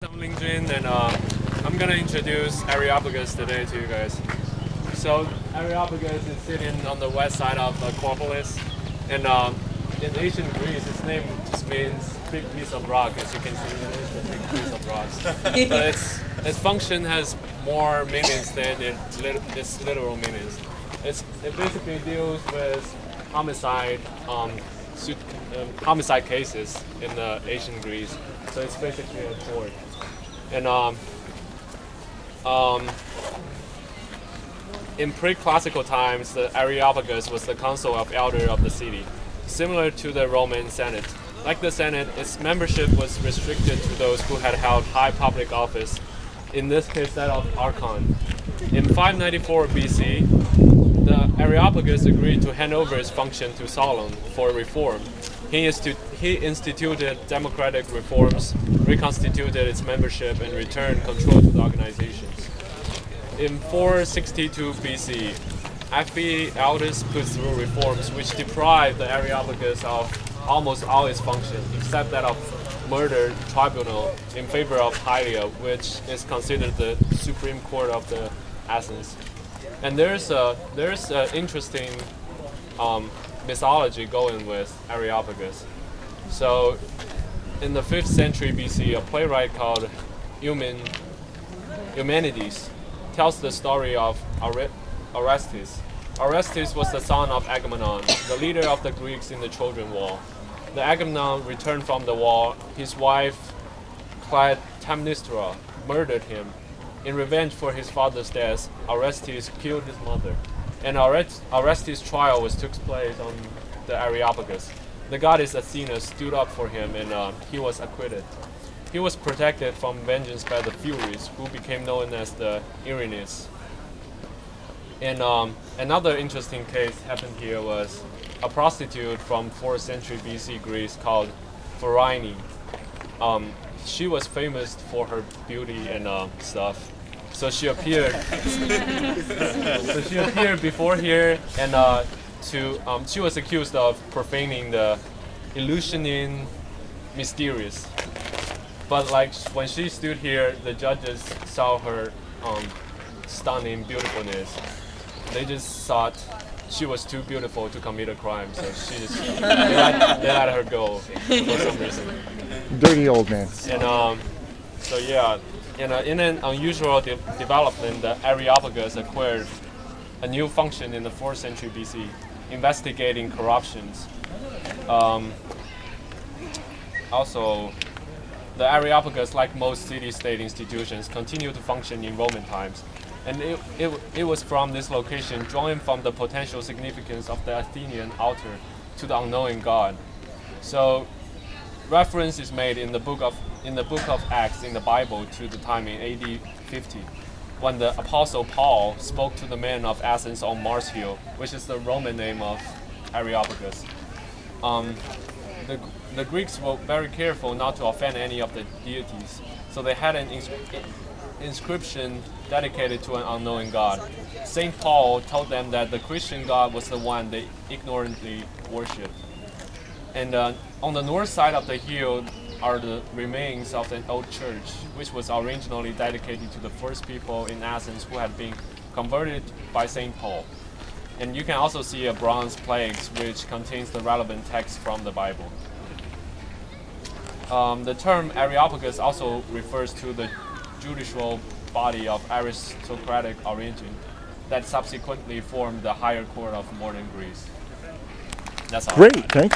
I'm Lingjun, and I'm gonna introduce Areopagus today to you guys. So Areopagus is sitting on the west side of Acropolis, and in ancient Greece, its name just means big piece of rock. As you can see, it is a big piece of rock. But its function has more meanings than its literal meanings. It basically deals with homicide. Homicide cases in ancient Greece, so it's basically a court. And in pre-classical times, the Areopagus was the council of elder of the city, similar to the Roman Senate. Like the Senate, its membership was restricted to those who had held high public office, in this case that of archon. In 594 BC, the Areopagus agreed to hand over its function to Solon for reform. He instituted democratic reforms, reconstituted its membership, and returned control to the organizations. In 462 BC, Athens put through reforms which deprived the Areopagus of almost all its functions, except that of murder tribunal in favor of Hylia, which is considered the supreme court of the Athens. And there's an interesting mythology going with Areopagus. So, in the 5th century BC, a playwright called Eumenides tells the story of Orestes. Orestes was the son of Agamemnon, the leader of the Greeks in the Trojan War. The Agamemnon returned from the war. His wife, Clytemnestra, murdered him. In revenge for his father's death, Orestes killed his mother, and Orestes' trial took place on the Areopagus. The goddess Athena stood up for him, and he was acquitted. He was protected from vengeance by the Furies, who became known as the Erinyes. And another interesting case happened here was a prostitute from 4th century BC Greece called Phryne. She was famous for her beauty and stuff. So she appeared. Before here, and she was accused of profaning the Eleusinian Mysteries. But like when she stood here, the judges saw her stunning beautifulness. They just thought she was too beautiful to commit a crime, so they let her go for some reason. Dirty old man. And so yeah, in an unusual development, the Areopagus acquired a new function in the 4th century BC, investigating corruptions. Also, the Areopagus, like most city-state institutions, continued to function in Roman times. And it was from this location, drawing from the potential significance of the Athenian altar to the unknowing god. So, reference is made in the book of Acts in the Bible to the time in AD 50, when the Apostle Paul spoke to the men of Athens on Mars Hill, which is the Roman name of Areopagus. The Greeks were very careful not to offend any of the deities, so they had an inscription dedicated to an unknowing god. Saint Paul told them that the Christian god was the one they ignorantly worshipped. And on the north side of the hill are the remains of an old church, which was originally dedicated to the first people in Athens who had been converted by Saint Paul. And you can also see a bronze plate which contains the relevant text from the Bible. The term Areopagus also refers to the judicial body of aristocratic origin that subsequently formed the higher court of modern Greece. That's all. Great, thank you.